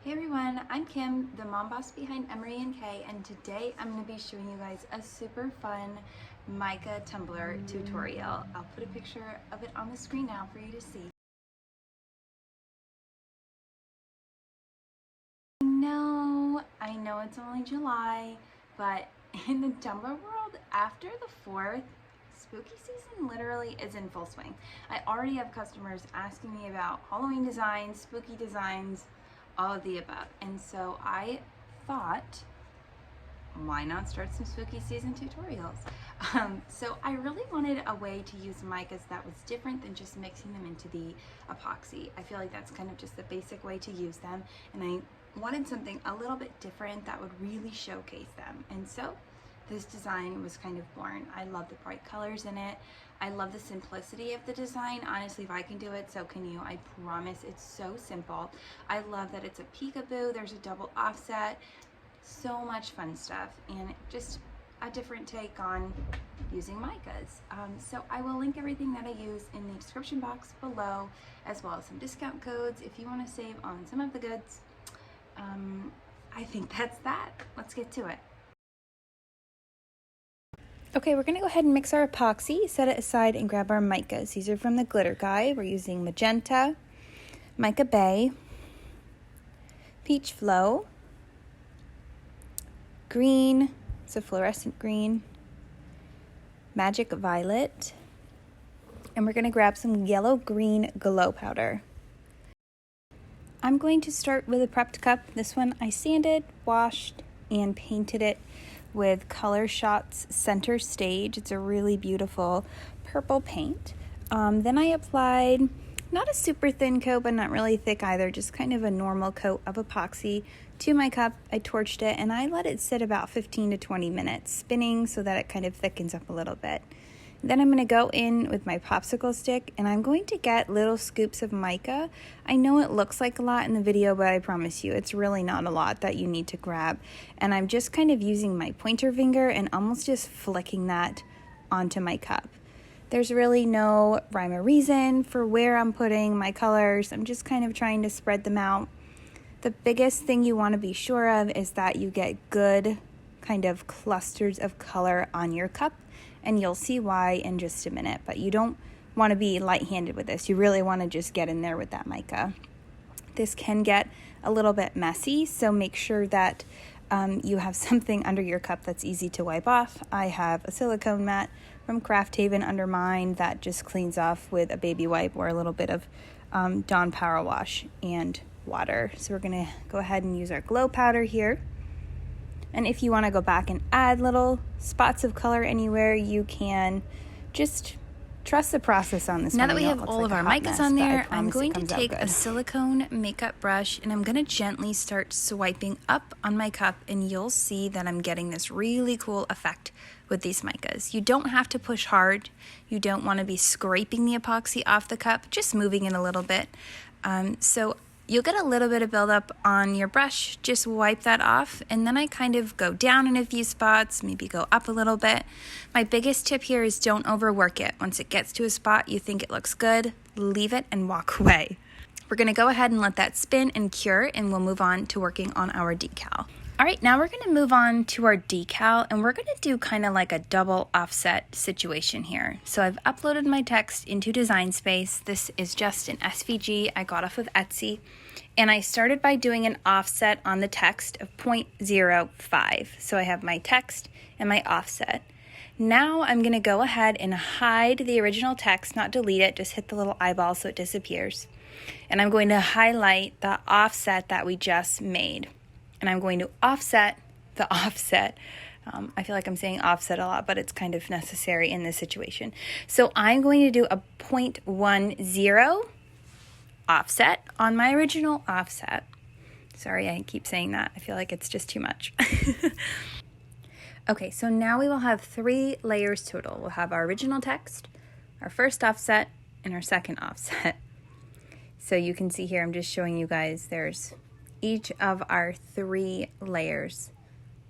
Hey everyone, I'm Kim, the mom boss behind Emery & Kay, and today I'm going to be showing you guys a super fun mica tumbler tutorial. I'll put a picture of it on the screen now for you to see. I know it's only July, but in the tumbler world, after the 4th, spooky season literally is in full swing. I already have customers asking me about Halloween designs, spooky designs, all of the above. And so I thought, why not start some spooky season tutorials? So I really wanted a way to use micas that was different than just mixing them into the epoxy. I feel like that's kind of just the basic way to use them, and I wanted something a little bit different that would really showcase them. And so this design was kind of born. I love the bright colors in it. I love the simplicity of the design. Honestly, if I can do it, so can you. I promise, it's so simple. I love that it's a peekaboo. There's a double offset. So much fun stuff, and just a different take on using micas. So I will link everything that I use in the description box below, as well as some discount codes if you want to save on some of the goods. I think that's that. Let's get to it. Okay, we're going to go ahead and mix our epoxy, set it aside, and grab our micas. These are from the Glitter Guy. We're using Magenta, Mica Bay, Peach Flow, green, it's a fluorescent green, Magic Violet, and we're going to grab some yellow-green glow powder. I'm going to start with a prepped cup. This one I sanded, washed, and painted it with Color Shots Center Stage. It's a really beautiful purple paint. Then I applied not a super thin coat, but not really thick either, just kind of a normal coat of epoxy to my cup. I torched it and I let it sit about 15 to 20 minutes, spinning so that it kind of thickens up a little bit. Then I'm going to go in with my popsicle stick and I'm going to get little scoops of mica. I know it looks like a lot in the video, but I promise you it's really not a lot that you need to grab. And I'm just kind of using my pointer finger and almost just flicking that onto my cup. There's really no rhyme or reason for where I'm putting my colors. I'm just kind of trying to spread them out. The biggest thing you want to be sure of is that you get good kind of clusters of color on your cup, and you'll see why in just a minute. But you don't want to be light-handed with this. You really want to just get in there with that mica. This can get a little bit messy, so make sure that you have something under your cup that's easy to wipe off. I have a silicone mat from Craft Haven under mine that just cleans off with a baby wipe or a little bit of Dawn Power Wash and water. So we're going to go ahead and use our glow powder here. And if you want to go back and add little spots of color anywhere, you can. Just trust the process on this one. Now that we have all of our micas on there, I'm going to take a silicone makeup brush and I'm going to gently start swiping up on my cup, and you'll see that I'm getting this really cool effect with these micas. You don't have to push hard. You don't want to be scraping the epoxy off the cup, just moving it a little bit. So you'll get a little bit of buildup on your brush. Just wipe that off, and then I kind of go down in a few spots, maybe go up a little bit. My biggest tip here is don't overwork it. Once it gets to a spot you think it looks good, leave it and walk away. We're going to go ahead and let that spin and cure, and we'll move on to working on our decal. All right, now we're going to move on to our decal, and we're going to do kind of like a double offset situation here. So I've uploaded my text into Design Space. This is just an SVG I got off of Etsy, and I started by doing an offset on the text of 0.05. So I have my text and my offset. Now I'm going to go ahead and hide the original text, not delete it, just hit the little eyeball so it disappears. And I'm going to highlight the offset that we just made. And I'm going to offset the offset. I feel like I'm saying offset a lot, but it's kind of necessary in this situation. So I'm going to do a 0.10 offset on my original offset. Sorry, I keep saying that. I feel like it's just too much. Okay, so now we will have 3 layers total. We'll have our original text, our first offset, and our second offset. So you can see here, I'm just showing you guys, there's each of our 3 layers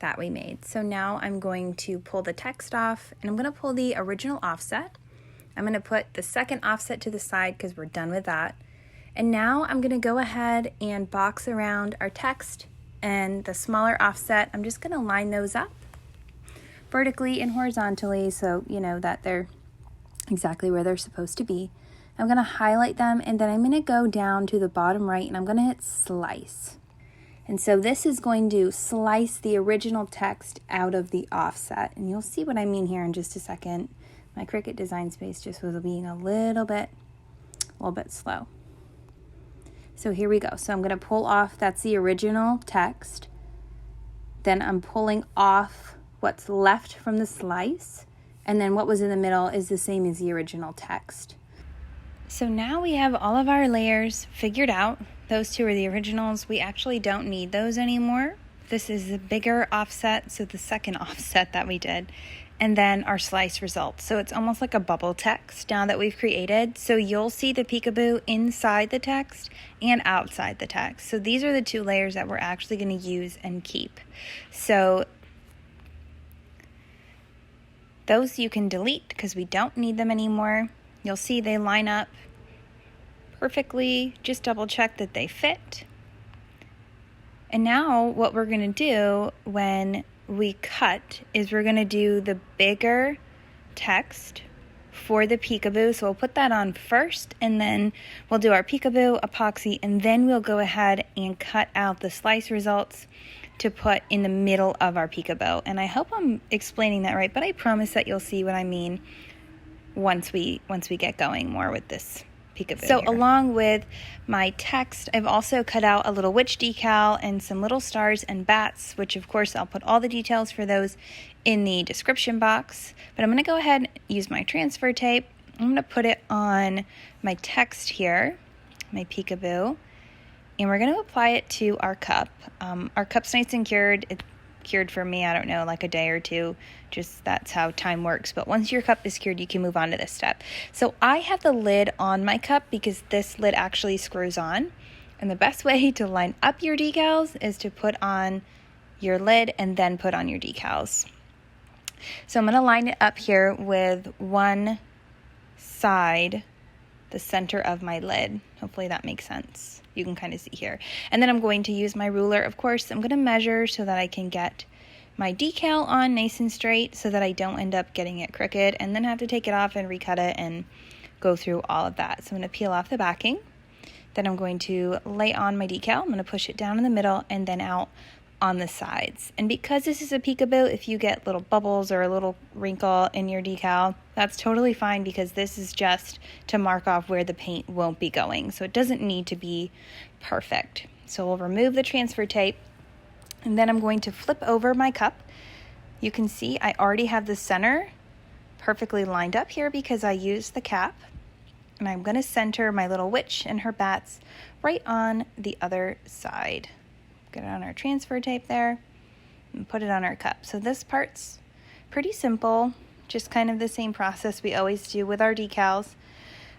that we made. So now I'm going to pull the text off, and I'm going to pull the original offset. I'm going to put the second offset to the side because we're done with that. And now I'm going to go ahead and box around our text and the smaller offset. I'm just going to line those up vertically and horizontally so you know that they're exactly where they're supposed to be. I'm going to highlight them, and then I'm going to go down to the bottom right and I'm going to hit slice. And so this is going to slice the original text out of the offset. And you'll see what I mean here in just a second. My Cricut Design Space just was being a little bit slow. So here we go. So I'm going to pull off, that's the original text. Then I'm pulling off what's left from the slice. And then what was in the middle is the same as the original text. So now we have all of our layers figured out. Those two are the originals. We actually don't need those anymore. This is the bigger offset, so the second offset that we did. And then our slice results. So it's almost like a bubble text now that we've created. So you'll see the peekaboo inside the text and outside the text. So these are the two layers that we're actually going to use and keep. So those you can delete because we don't need them anymore. You'll see they line up perfectly. Just double check that they fit. And now what we're going to do when we cut is we're going to do the bigger text for the peekaboo. So we'll put that on first, and then we'll do our peekaboo, epoxy, and then we'll go ahead and cut out the slice results to put in the middle of our peekaboo. And I hope I'm explaining that right, but I promise that you'll see what I mean once we get going more with this peekaboo. So here, along with my text, I've also cut out a little witch decal and some little stars and bats, which of course I'll put all the details for those in the description box. But I'm going to go ahead and use my transfer tape. I'm going to put it on my text here, my peekaboo, and we're going to apply it to our cup. Our cup's nice and cured. It's cured for me, I don't know, like a day or two. Just that's how time works. But once your cup is cured, you can move on to this step. So I have the lid on my cup because this lid actually screws on. And the best way to line up your decals is to put on your lid and then put on your decals. So I'm going to line it up here with one side, the center of my lid. Hopefully that makes sense. You can kind of see here. And then I'm going to use my ruler. Of course, I'm going to measure so that I can get my decal on nice and straight so that I don't end up getting it crooked and then have to take it off and recut it and go through all of that. So I'm going to peel off the backing. Then I'm going to lay on my decal. I'm going to push it down in the middle and then out on the sides. And because this is a peekaboo, if you get little bubbles or a little wrinkle in your decal, that's totally fine because this is just to mark off where the paint won't be going. So it doesn't need to be perfect. So we'll remove the transfer tape, and then I'm going to flip over my cup. You can see I already have the center perfectly lined up here because I used the cap. And I'm going to center my little witch and her bats right on the other side. Get it on our transfer tape there and put it on our cup. So this part's pretty simple, just kind of the same process we always do with our decals.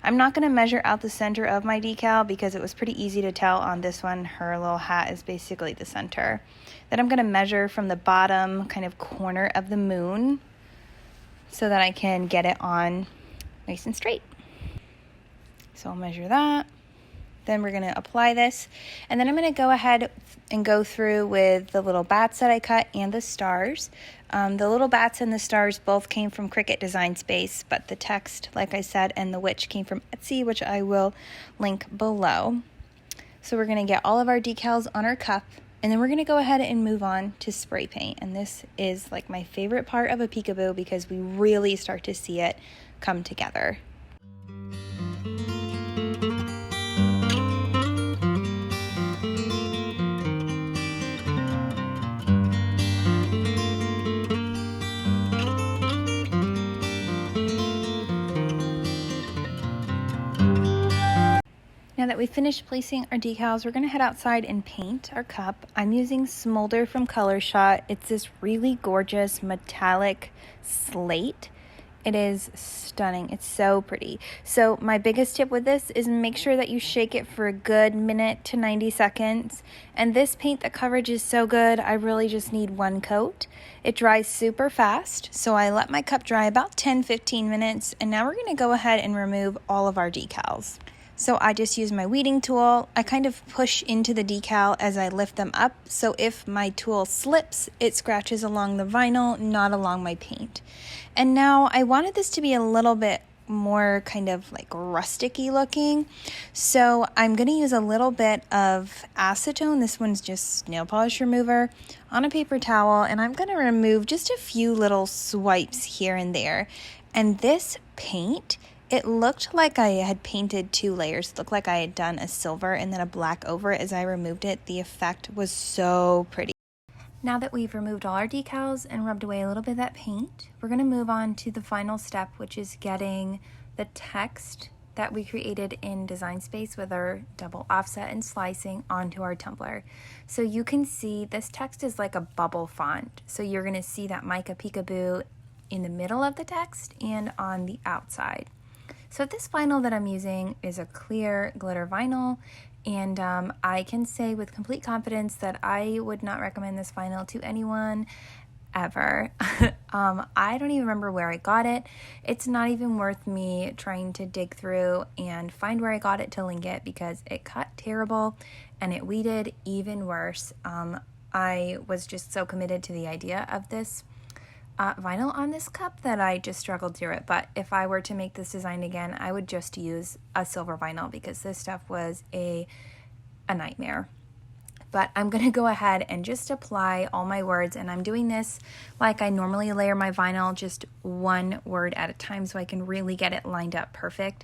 I'm not going to measure out the center of my decal because it was pretty easy to tell on this one. Her little hat is basically the center. Then I'm going to measure from the bottom kind of corner of the moon so that I can get it on nice and straight. So I'll measure that. Then we're going to apply this, and then I'm going to go ahead and go through with the little bats that I cut and the stars. The little bats and the stars both came from Cricut Design Space, but the text, like I said, and the witch came from Etsy, which I will link below. So we're going to get all of our decals on our cup, and then we're going to go ahead and move on to spray paint. And this is like my favorite part of a peekaboo because we really start to see it come together. Now that we've finished placing our decals, we're going to head outside and paint our cup. I'm using Smolder from Color Shot. It's this really gorgeous metallic slate. It is stunning. It's so pretty. So my biggest tip with this is make sure that you shake it for a good minute to 90 seconds. And this paint, the coverage is so good, I really just need one coat. It dries super fast, so I let my cup dry about 10-15 minutes, and now we're going to go ahead and remove all of our decals. So I just use my weeding tool. I kind of push into the decal as I lift them up. So if my tool slips, it scratches along the vinyl, not along my paint. And now I wanted this to be a little bit more kind of like rustic-y looking. So I'm going to use a little bit of acetone. This one's just nail polish remover on a paper towel. And I'm going to remove just a few little swipes here and there. And this paint, it looked like I had painted 2 layers. It looked like I had done a silver and then a black over it as I removed it. The effect was so pretty. Now that we've removed all our decals and rubbed away a little bit of that paint, we're going to move on to the final step, which is getting the text that we created in Design Space with our double offset and slicing onto our tumbler. So you can see this text is like a bubble font. So you're going to see that Mica Peekaboo in the middle of the text and on the outside. So this vinyl that I'm using is a clear glitter vinyl, and I can say with complete confidence that I would not recommend this vinyl to anyone ever. I don't even remember where I got it. It's not even worth me trying to dig through and find where I got it to link it because it cut terrible and it weeded even worse. I was just so committed to the idea of this vinyl on this cup that I just struggled through it. But if I were to make this design again, I would just use a silver vinyl because this stuff was a nightmare. But I'm going to go ahead and just apply all my words, and I'm doing this like I normally layer my vinyl, just one word at a time so I can really get it lined up perfect.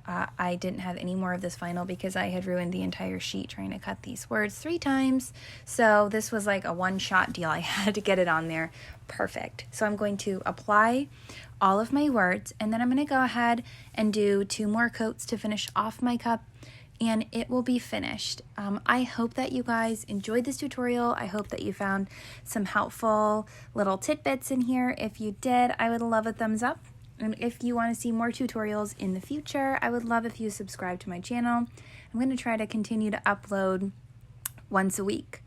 I didn't have any more of this vinyl because I had ruined the entire sheet trying to cut these words 3 times. So this was like a one-shot deal. I had to get it on there perfect. So I'm going to apply all of my words, and then I'm going to go ahead and do 2 more coats to finish off my cup, and it will be finished. I hope that you guys enjoyed this tutorial. I hope that you found some helpful little tidbits in here. If you did, I would love a thumbs up. And if you want to see more tutorials in the future, I would love if you subscribe to my channel. I'm going to try to continue to upload once a week.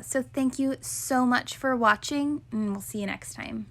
So thank you so much for watching, and we'll see you next time.